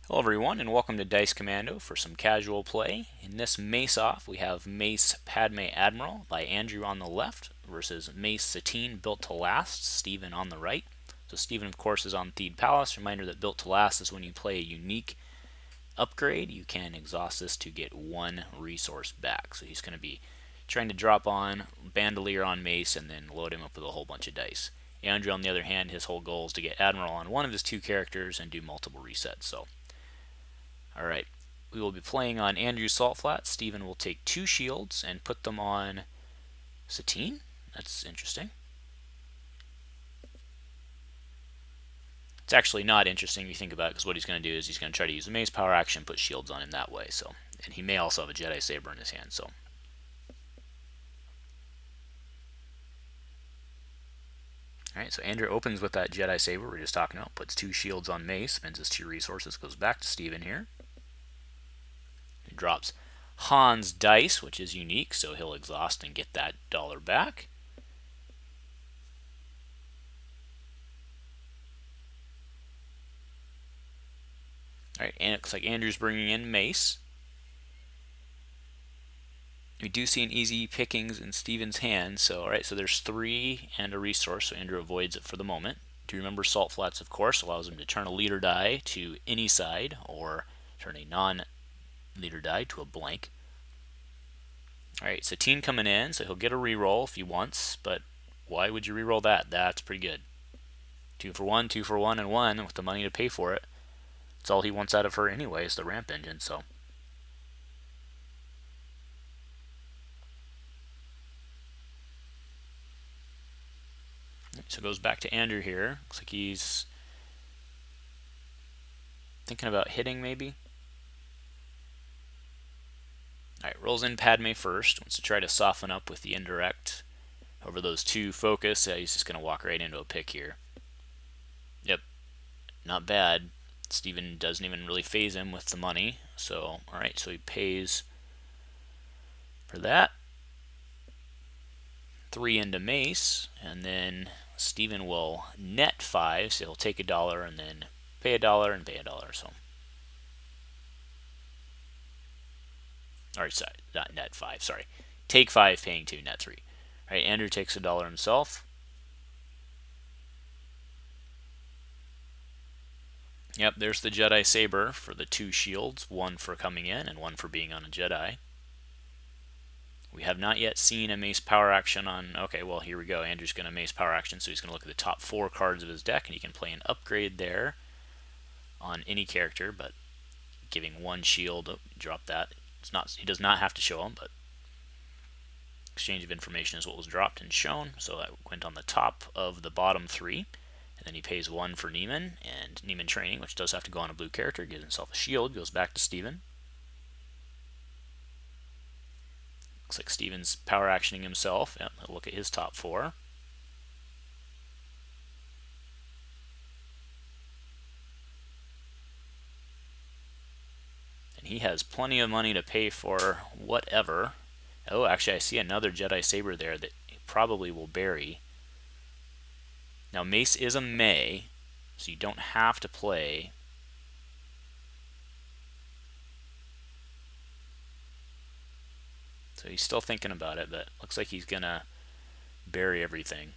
Hello everyone and welcome to Dice Commando for some casual play. In this Mace-Off we have Mace Padme Admiral by Andrew on the left versus Mace Satine Built to Last, Stephen on the right. So Stephen of course is on Theed Palace. Reminder that Built to Last is when you play a unique upgrade. You can exhaust this to get one resource back. So he's going to be trying to drop on Bandolier on Mace and then load him up with a whole bunch of dice. Andrew on the other hand, his whole goal is to get Admiral on one of his two characters and do multiple resets. So alright, we will be playing on Andrew's Salt Flat. Stephen will take two shields and put them on Satine. That's interesting. It's actually not interesting if you think about it, because what he's going to do is he's going to try to use the Mace Power Action, put shields on him that way. So, and he may also have a Jedi Saber in his hand. So, alright, so Andrew opens with that Jedi Saber we were just talking about, puts two shields on Mace, spends his two resources, goes back to Stephen here. He drops Han's dice, which is unique, so he'll exhaust and get that dollar back. Alright, and it looks like Andrew's bringing in Mace. We do see an easy pickings in Stephen's hand, so alright, so there's three and a resource, so Andrew avoids it for the moment. Do you remember Salt Flats, of course, allows him to turn a leader die to any side, or turn a non-leader die to a blank. Alright, Satine coming in, so he'll get a reroll if he wants, but why would you reroll that? That's pretty good. 2 for 1, 2 for 1, and 1 with the money to pay for it. That's all he wants out of her anyway, is the ramp engine, so. So it goes back to Andrew here. Looks like he's thinking about hitting maybe. Alright, rolls in Padme first. Wants to try to soften up with the indirect over those two focus. He's just going to walk right into a pick here. Yep, not bad. Stephen doesn't even really phase him with the money. So, alright, so he pays for that. 3 into Mace, and then Stephen will net 5, so he'll take $1 and then pay $1 and pay $1. So, alright, sorry, not net 5. Sorry, take 5, paying 2, net 3. Alright, Andrew takes $1 himself. Yep, there's the Jedi Saber for the two shields, one for coming in and one for being on a Jedi. We have not yet seen a Mace Power Action on... Okay, well, here we go. Andrew's going to Mace Power Action, so he's going to look at the top 4 cards of his deck, and he can play an upgrade there on any character, but giving one shield, drop that. It's not. He does not have to show them, but exchange of information is what was dropped and shown, so that went on the top of the bottom 3. And then he pays 1 for Neiman, and Neiman Training, which does have to go on a blue character, gives himself a shield, goes back to Stephen. Looks like Stephen's power actioning himself. Yep, he'll look at his top 4. And he has plenty of money to pay for whatever. Oh, actually, I see another Jedi Saber there that he probably will bury. Now, Mace is a May, so you don't have to play. So he's still thinking about it, but looks like he's going to bury everything.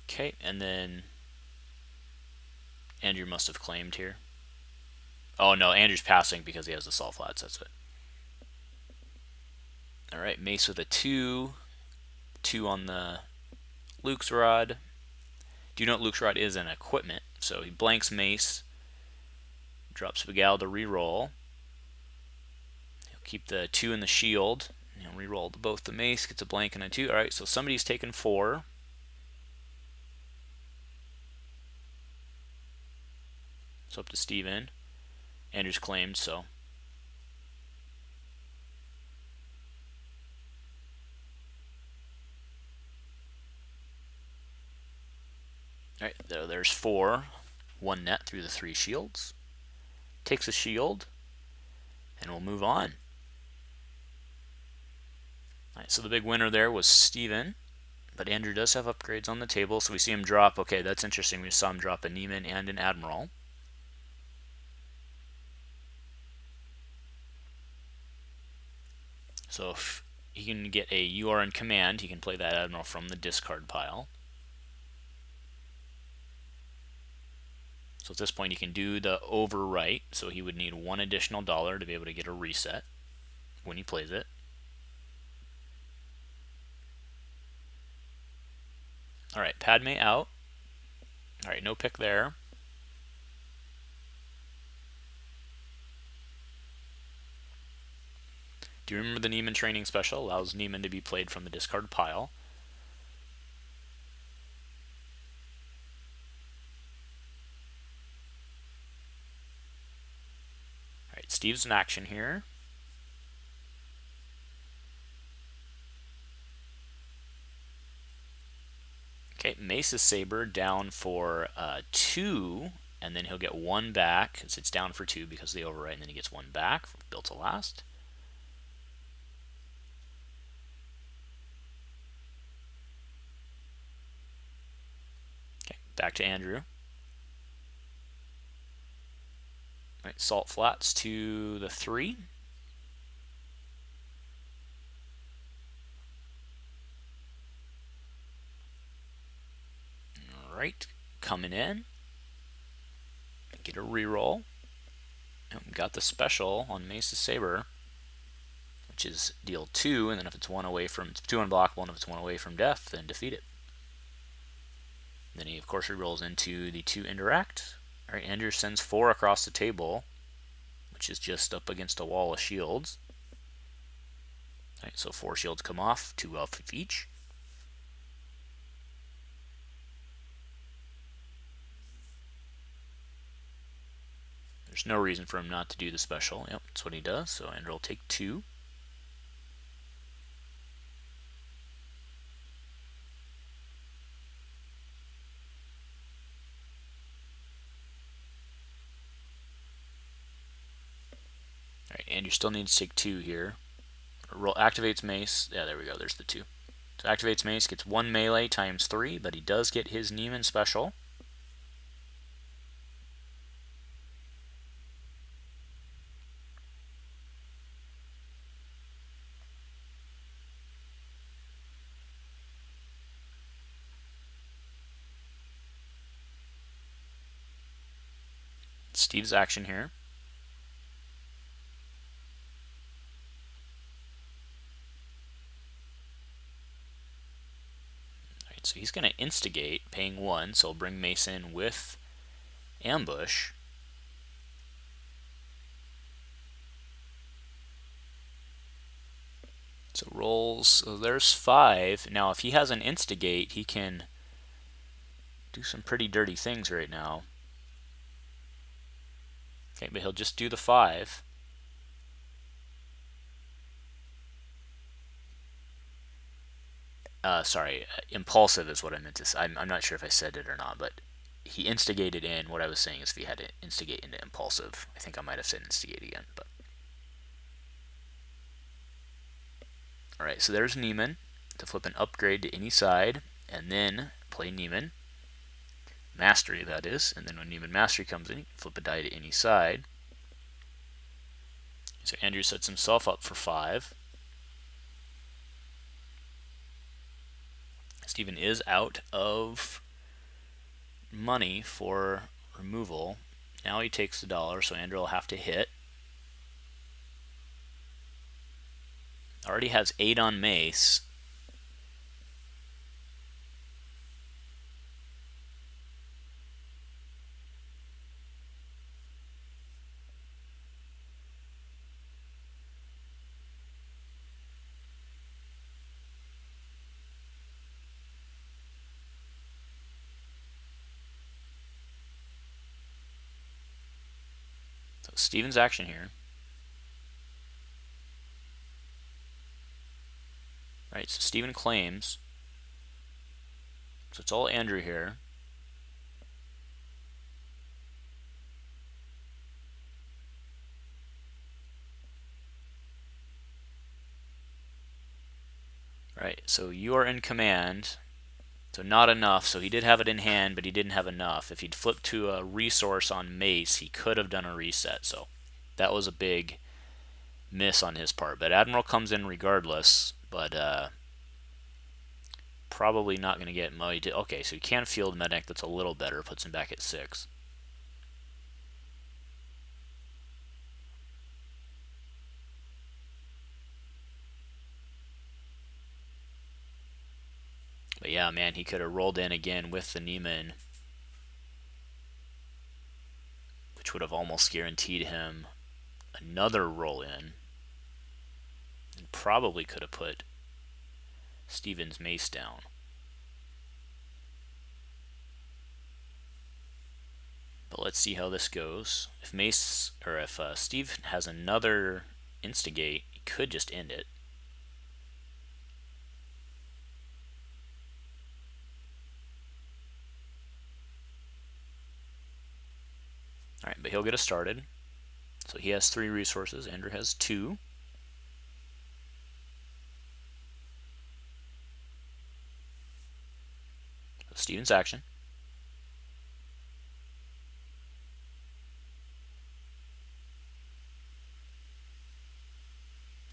Okay, and then Andrew must have claimed here. Oh no, Andrew's passing because he has the Salt Flats, that's it. Alright, Mace with a 2. 2 on the Luke's Rod. Do you know what Luke's Rod is? An equipment. So he blanks Mace, drops Begal to reroll. He'll keep the 2 in the shield. He'll reroll both the Mace, gets a blank and a 2. Alright, so somebody's taken 4. It's up to Stephen. Andrew's claimed, so. Alright, there's 4. 1 net through the 3 shields. Takes a shield, and we'll move on. Alright, so the big winner there was Stephen. but Andrew does have upgrades on the table, so we see him drop. Okay, that's interesting. We saw him drop a Neiman and an Admiral. So if he can get a You Are in Command, he can play that Admiral from the discard pile. So at this point, he can do the overwrite, so he would need $1 additional to be able to get a reset when he plays it. All right, Padme out. All right, no pick there. Do you remember the Neiman training special? Allows Neiman to be played from the discard pile. All right, Steve's in action here. Okay, Mace's Saber down for 2, and then he'll get 1 back, because it's down for 2 because of the overwrite, and then he gets 1 back, built to last. Okay, back to Andrew. All right, Salt Flats to the 3. All right, coming in. Get a reroll. Got the special on Mace's Saber, which is deal 2, and then if it's 2 unblockable, and if it's 1 away from death, then defeat it. Then he, of course, rerolls into the 2 indirect. All right, Andrew sends 4 across the table, which is just up against a wall of shields. All right, so 4 shields come off, 2 off of each. There's no reason for him not to do the special. Yep, that's what he does. So Andrew will take 2. All right, Andrew still needs to take 2 here. Roll activates Mace. Yeah, there we go. There's the 2. So activates Mace, gets 1 melee times 3, but he does get his Neiman special. Steve's action here. Alright, so he's going to instigate, paying 1, so he'll bring Mace in with ambush. So rolls, so there's 5. Now if he has an instigate, he can do some pretty dirty things right now. Okay, but he'll just do the 5. Sorry, impulsive is what I meant to say. I'm not sure if I said it or not, but he instigated in. What I was saying is if he had to instigate into impulsive. I think I might have said instigate again, but. Alright, so there's Neiman to flip an upgrade to any side, and then play Neiman. Mastery, that is, and then when Neiman Mastery comes in, you can flip a die to any side. So Andrew sets himself up for 5. Steven is out of money for removal. Now he takes the $1, so Andrew will have to hit. Already has 8 on Mace. So Steven's action here. Right, so Steven claims. So it's all Andrew here. Right, so you are in command. So not enough. So he did have it in hand, but he didn't have enough. If he'd flipped to a resource on Mace, he could have done a reset. So that was a big miss on his part. But Admiral comes in regardless, but probably not going to get much. Okay, so he can field medic. That's a little better. Puts him back at 6. But yeah, man, he could have rolled in again with the Neiman, which would have almost guaranteed him another roll in. And probably could have put Steven's Mace down. But let's see how this goes. If Mace, or if Steve has another instigate, he could just end it. Alright, but he'll get us started. So he has 3 resources. Andrew has 2. So Steven's action.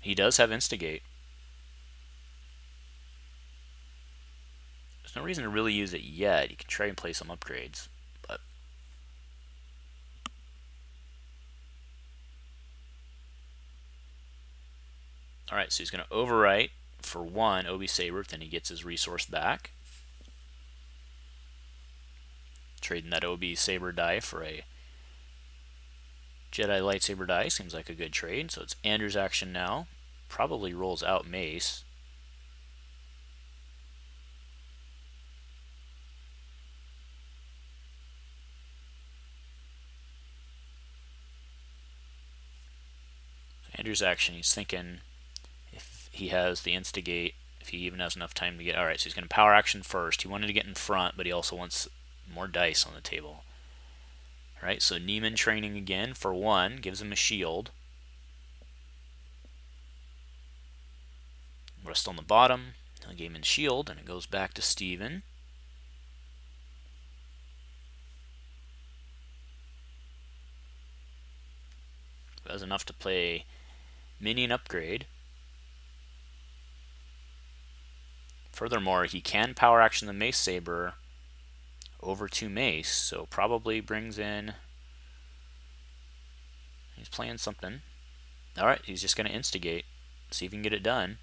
He does have instigate. There's no reason to really use it yet. You can try and play some upgrades, but alright, so he's going to overwrite for 1 Obi Saber, then he gets his resource back. Trading that Obi Saber die for a Jedi Lightsaber die seems like a good trade. So it's Andrew's action now. Probably rolls out Mace. Andrew's action, he's thinking if he has the instigate, if he even has enough time to get... Alright, so he's going to power action first. He wanted to get in front, but he also wants more dice on the table. Alright, so Neiman training again for 1, gives him a shield. Rest on the bottom. He'll give him shield, and it goes back to Steven. Who has enough to play minion upgrade. Furthermore, he can power action the Mace Saber over to Mace, so probably brings in... He's playing something. Alright, he's just going to instigate. See if he can get it done.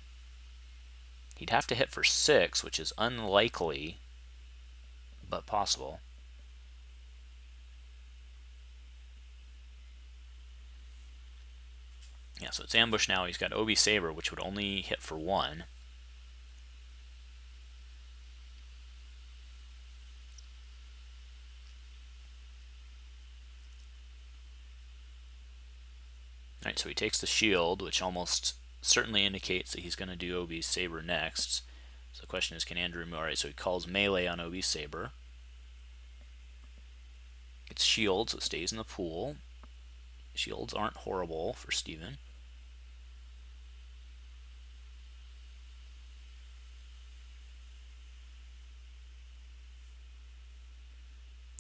He'd have to hit for 6, which is unlikely, but possible. Yeah, so it's ambush now. He's got Obi Saber, which would only hit for 1. Alright, so he takes the shield, which almost certainly indicates that he's going to do Obi's Saber next. So the question is, can Andrew... Alright, so he calls melee on Obi's Saber. It's shield, so it stays in the pool. Shields aren't horrible for Steven.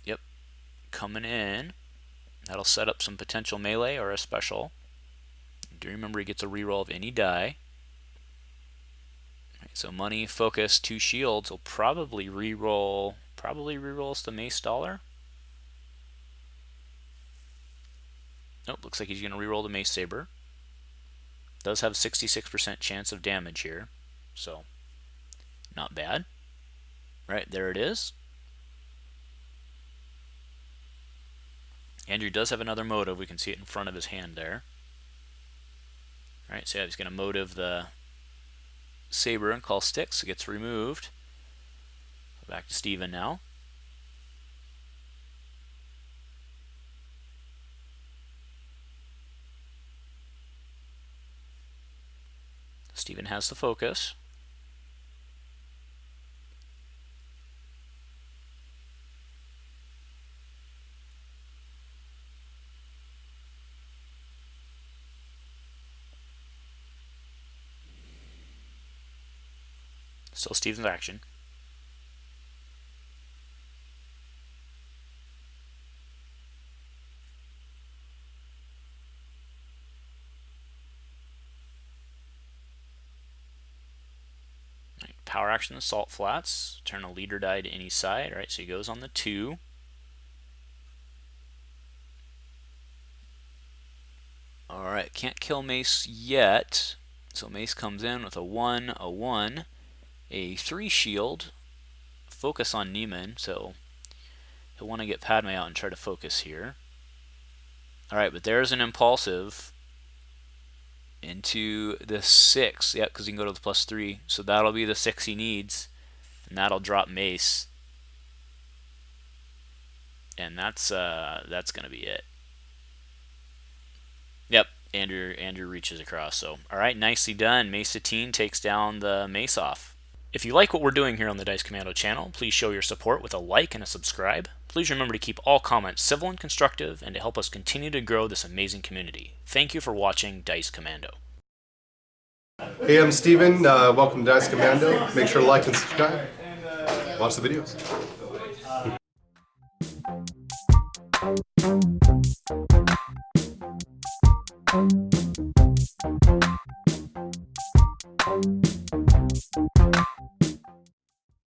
Yep, coming in. That'll set up some potential melee or a special. Do remember he gets a reroll of any die. Right, so money, focus, 2 shields. He'll probably rerolls the Mace Dollar. Nope, looks like he's going to reroll the Mace Saber. Does have 66% chance of damage here, so not bad. Right, there it is. Andrew does have another motive. We can see it in front of his hand there. Alright, so yeah, he's going to motive the Saber and call sticks. It gets removed. Back to Steven now. Steven has the focus. Still Steven's action. power action assault flats. Turn a leader die to any side. Alright, so he goes on the 2. Alright, can't kill Mace yet. So Mace comes in with a 1, a 1, a 3 shield. Focus on Neiman, so he'll want to get Padme out and try to focus here. Alright, but there's an impulsive into the 6. Yep, because he can go to the +3. So that'll be the 6 he needs. And that'll drop Mace. And that's gonna be it. Yep, Andrew reaches across. So alright, nicely done. Mace-Off takes down the Mace-Off. If you like what we're doing here on the Dice Commando channel, please show your support with a like and a subscribe. Please remember to keep all comments civil and constructive, and to help us continue to grow this amazing community. Thank you for watching Dice Commando. Hey, I'm Steven. Welcome to Dice Commando. Make sure to like and subscribe. Watch the videos.